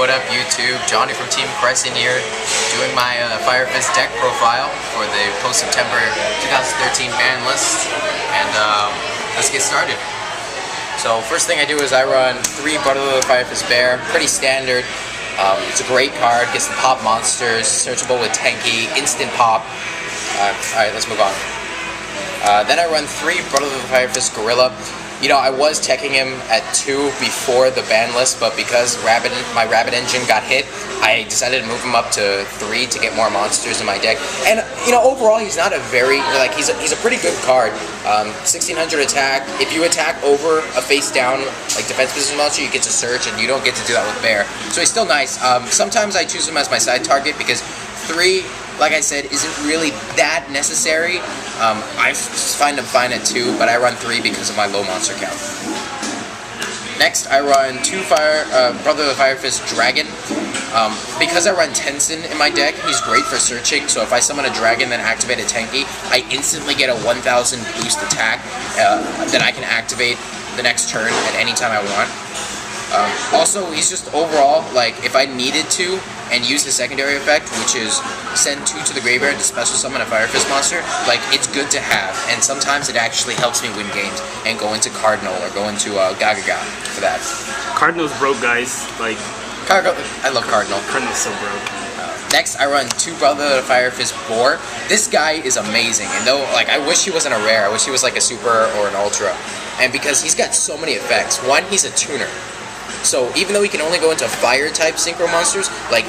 what up YouTube? Johnny from Team Crescent here, doing my Fire Fist deck profile for the post-September 2013 ban list, and let's get started. So first thing I do is I run 3 Brotherhood Fire Fist Bear, pretty standard. It's a great card, gets the pop monsters, searchable with tenki, instant pop. Alright, let's move on. Then I run 3 Brotherhood Fire Fist Gorilla. You know, I was teching him at 2 before the ban list, but because my Rabbit engine got hit, I decided to move him up to 3 to get more monsters in my deck. And, you know, overall, he's not a very, like, he's a pretty good card. 1600 attack. If you attack over a face down, like, defense position monster, you get to search, and you don't get to do that with Bear. So he's still nice. Sometimes I choose him as my side target because 3, like I said, isn't really that necessary. I find him fine at 2, but I run 3 because of my low monster count. Next, I run 2 Brotherhood Fire Fist Dragon. Because I run Tensen in my deck, he's great for searching, so if I summon a dragon then activate a tenki, I instantly get a 1000 boost attack that I can activate the next turn at any time I want. Also, he's just overall, like, if I needed to and use his secondary effect, which is send 2 to the graveyard to special summon a Fire Fist monster, like, it's good to have, and sometimes it actually helps me win games and go into Cardinal or go into Gyokko for that. Cardinal's broke, guys. Like, I love Cardinal. Cardinal's so broke. Next, I run 2 Brotherhood Fire Fist Boar. This guy is amazing, and though, like, I wish he wasn't a rare, I wish he was like a super or an ultra, and because he's got so many effects. One, he's a tuner. So even though he can only go into fire type synchro monsters, like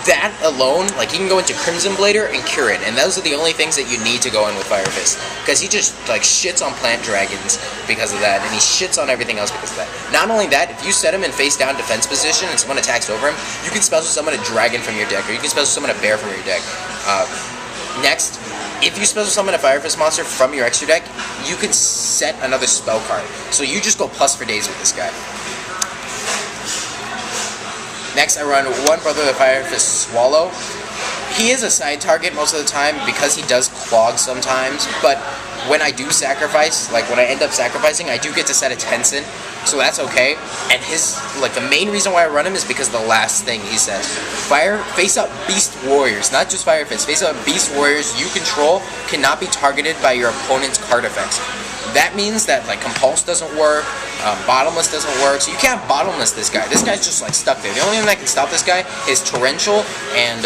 that alone, like he can go into Crimson Blader and Curate, and those are the only things that you need to go in with Fire Fist. Because he just like shits on plant dragons because of that, and he shits on everything else because of that. Not only that, if you set him in face down defense position and someone attacks over him, you can special summon a dragon from your deck, or you can special summon a bear from your deck. Next, if you special summon a Fire Fist monster from your extra deck, you can set another spell card. So you just go plus for days with this guy. Next, I run 1 Brotherhood Fire Fist Swallow. He is a side target most of the time because he does clog sometimes, but when I do sacrifice, like when I end up sacrificing, I do get to set a tensen, so that's okay. And his, like, the main reason why I run him is because the last thing he says. Face up Beast Warriors, not just Fire Fist. Face up Beast Warriors you control cannot be targeted by your opponent's card effects. That means that, like, Compulse doesn't work, Bottomless doesn't work, so you can't Bottomless this guy. This guy's just, like, stuck there. The only thing that can stop this guy is Torrential and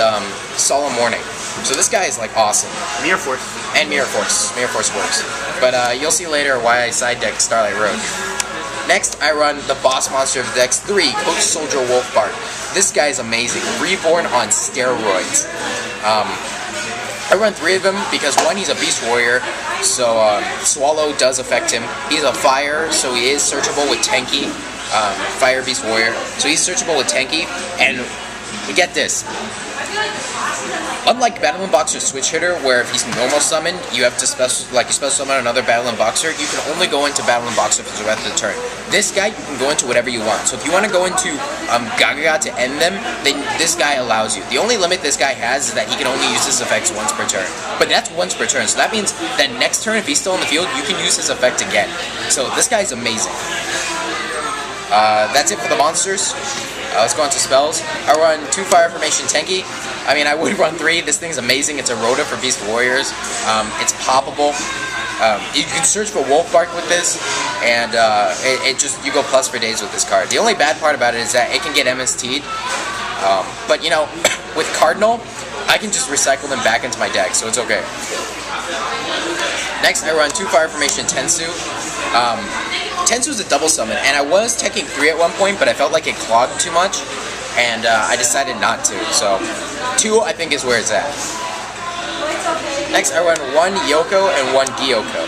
Solemn Warning. So this guy is, like, awesome. Mirror Force. And Mirror Force. Mirror Force works. But you'll see later why I side deck Starlight Road. Next, I run the boss monster of the decks 3, Coach Soldier Wolfbark. This guy is amazing. Reborn on steroids. I run 3 of them because 1, he's a Beast Warrior, so Swallow does affect him. He's a fire, so he is searchable with tenki. Fire Beast Warrior, so he's searchable with tenki. And get this. Unlike Battle and Boxer Switch Hitter, where if he's normal summoned, you have to special summon another Battle and Boxer, you can only go into Battle and Boxer for the rest of the turn. This guy, you can go into whatever you want. So if you want to go into Gyokko to end them, then this guy allows you. The only limit this guy has is that he can only use his effects once per turn. But that's once per turn, so that means that next turn, if he's still in the field, you can use his effect again. So this guy's amazing. That's it for the monsters. Let's go on to spells. I run 2 Fire Formation Tenki. I mean, I would run 3. This thing's amazing. It's a Rhoda for Beast Warriors. It's poppable. You can search for Wolfbark with this, and you go plus for days with this card. The only bad part about it is that it can get MST'd. But, you know, with Cardinal, I can just recycle them back into my deck, so it's okay. Next, I run 2 Fire Formation Tensu. Tensu is a double summon, and I was teching 3 at one point, but I felt like it clogged too much, and I decided not to. So 2, I think, is where it's at. Next, I run 1 Yoko and 1 gyokko.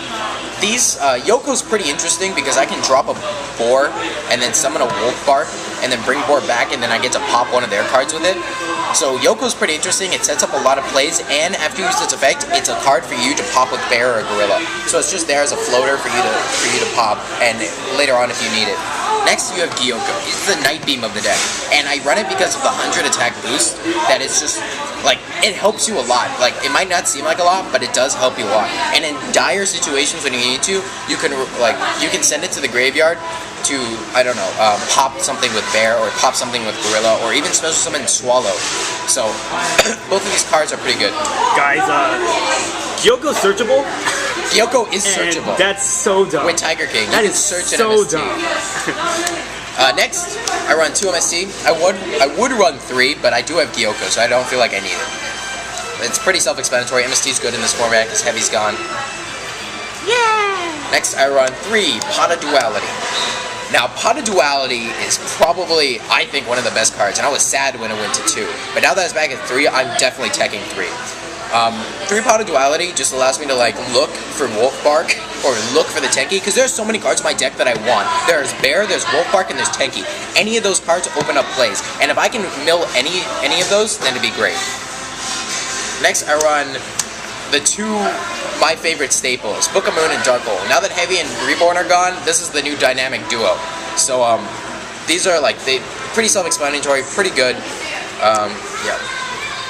These, Yoko's pretty interesting because I can drop a boar and then summon a wolfbark and then bring boar back, and then I get to pop one of their cards with it. So Yoko's pretty interesting. It sets up a lot of plays, and after you use its effect, it's a card for you to pop with bear or gorilla. So it's just there as a floater for you to pop, and later on if you need it. Next, you have Gyokko. It's the Night Beam of the deck, and I run it because of the 100 attack boost. That it's just, like, it helps you a lot. Like, it might not seem like a lot, but it does help you a lot. And in dire situations when you need to, you can send it to the graveyard, to, I don't know, pop something with bear or pop something with gorilla or even special summon swallow. So both of these cards are pretty good. Guys, Gyokko searchable. Gyokko is searchable. And that's so dumb. With Tiger King, that you is can search so an MST. dumb. Next, I run 2 MST. I would run 3, but I do have Gyokko, so I don't feel like I need it. It's pretty self-explanatory. MST is good in this format because Heavy's gone. Yeah. Next, I run 3 Pot of Duality. Now, Pot of Duality is probably, I think, one of the best cards, and I was sad when it went to 2. But now that it's back at 3, I'm definitely teching 3. 3 Pot of Duality just allows me to like look for wolfbark or look for the tenki, because there's so many cards in my deck that I want. There's bear, there's wolfbark, and there's tenki. Any of those cards open up plays, and if I can mill any of those, then it'd be great. Next, I run the 2 my favorite staples, Book of Moon and Dark Hole. Now that Heavy and Reborn are gone, this is the new dynamic duo. So these are like pretty self-explanatory, pretty good. Yeah.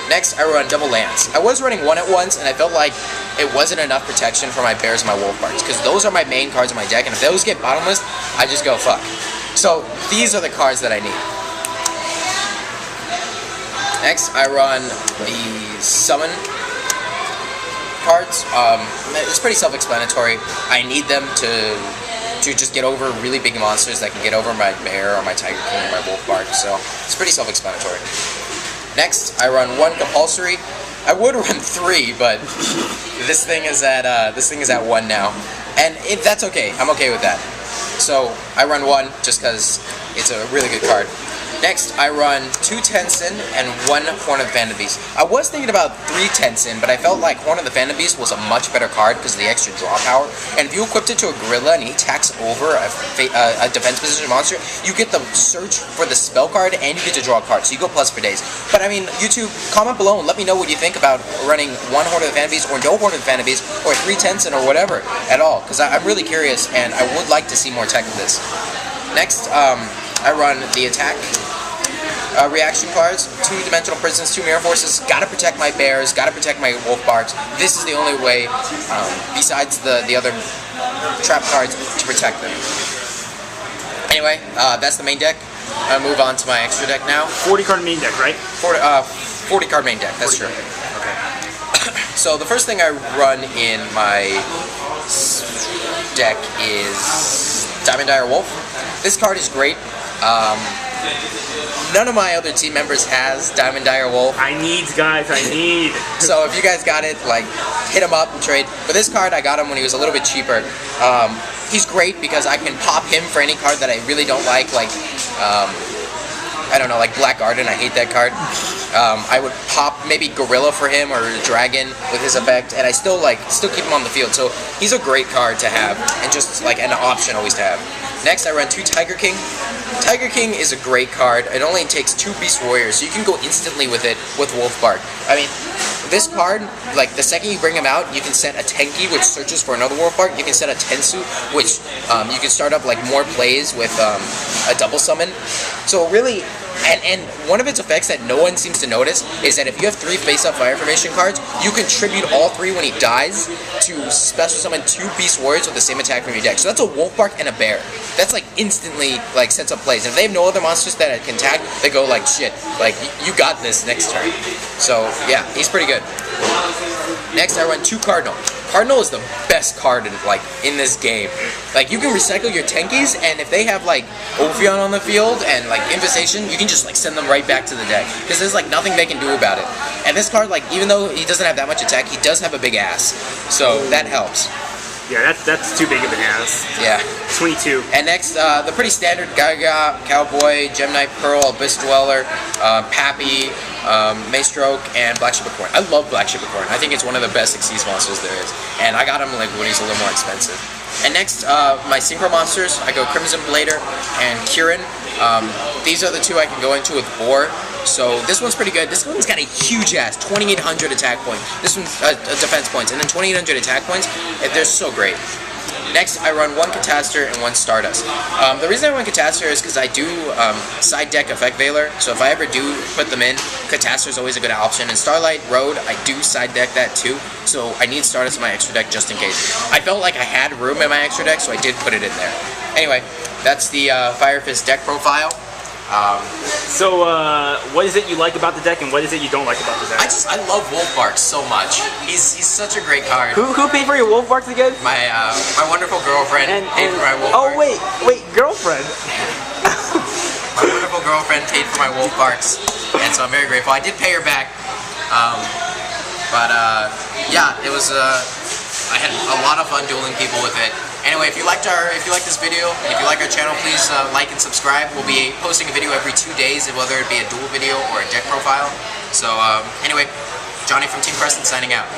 Next, I run Double Lance. I was running 1 at once, and I felt like it wasn't enough protection for my bears and my wolfbarks, because those are my main cards in my deck, and if those get bottomless, I just go fuck. So these are the cards that I need. Next, I run the Summon cards. It's pretty self-explanatory. I need them to just get over really big monsters that can get over my bear or my Tiger King or my wolfbark, so it's pretty self-explanatory. Next, I run 1 compulsory. I would run 3, but this thing is at 1 now, and that's okay. I'm okay with that. So I run 1 just because it's a really good card. Next, I run 2 Tensen and 1 Horn of the Phantom Beast. I was thinking about 3 Tensen, but I felt like Horn of the Phantom Beast was a much better card because of the extra draw power. And if you equipped it to a gorilla and he attacks over a defense position monster, you get the search for the spell card and you get to draw a card, so you go plus for days. But I mean, YouTube, comment below and let me know what you think about running 1 Horn of the Phantom Beast or no Horn of the Phantom Beast or 3 Tensen or whatever at all, because I'm really curious and I would like to see more tech of this. Next, I run the attack reaction cards, 2-dimensional prisons, 2 mirror forces. Gotta protect my bears, gotta protect my wolfbarks. This is the only way, besides the other trap cards, to protect them. Anyway, that's the main deck. I'll move on to my extra deck now. 40 card main deck, right? 40 card main deck, that's true. Okay. So the first thing I run in my deck is Diamond Dire Wolf. This card is great. None of my other team members has Diamond Dire Wolf. I need, guys, I need. So if you guys got it, like, hit him up and trade. But this card, I got him when he was a little bit cheaper. He's great because I can pop him for any card that I really don't like I don't know, like Black Garden, I hate that card. I would pop maybe Gorilla for him or Dragon with his effect, and I still keep him on the field. So he's a great card to have, and just like an option always to have. Next, I run 2 Tiger King. Tiger King is a great card. It only takes 2 Beast Warriors, so you can go instantly with it with Wolfbark. I mean, this card, like the second you bring him out, you can set a Tenki, which searches for another Wolfbark. You can set a Tensu, which you can start up like more plays with a double summon. So really, and one of its effects that no one seems to notice is that if you have 3 face-up fire formation cards, you contribute all 3 when he dies to special summon 2 Beast Warriors with the same attack from your deck. So that's a Wolfbark and a Bear. That's like instantly like sets up plays. And if they have no other monsters that can tag, they go like shit. Like you got this next turn. So yeah, he's pretty good. Next, I run 2 Cardinal. Cardinal is the best card in this game. Like you can recycle your Tenkis, and if they have like Ophion on the field and like Infestation, you can just like send them right back to the deck because there's like nothing they can do about it. And this card, like even though he doesn't have that much attack, he does have a big ass, so that helps. Yeah, that's too big of an ass. Yeah. 22. And next, the pretty standard Gaga, Cowboy, Gemini Pearl, Abyss Dweller, Pappy, Maestroke, and Blackship. I love Blackship. I think it's one of the best Xyz monsters there is. And I got him like when he's a little more expensive. And next, my Synchro monsters, I go Crimson Blader and Kirin. These are the 2 I can go into with Boar. So this one's pretty good. This one's got a huge ass, 2,800 attack points. This one's defense points, and then 2,800 attack points. They're so great. Next, I run one Catastor and one Stardust. The reason I run Catastor is because I do side deck Effect Veiler, so if I ever do put them in, Catastor is always a good option. And Starlight Road, I do side deck that too, so I need Stardust in my extra deck just in case. I felt like I had room in my extra deck, so I did put it in there. Anyway, that's the Fire Fist deck profile. So, what is it you like about the deck, and what is it you don't like about the deck? I love wolfbark so much. He's such a great card. Who paid for your wolfbarks again? My wonderful girlfriend paid for my wolfbark. Oh wait, girlfriend. My wonderful girlfriend paid for my wolfbarks, and so I'm very grateful. I did pay her back, yeah, it was. I had a lot of fun dueling people with it. Anyway, if you liked this video, if you like our channel, please like and subscribe. We'll be posting a video every 2 days, whether it be a duel video or a deck profile. So anyway, Johnny from Team Crescent signing out.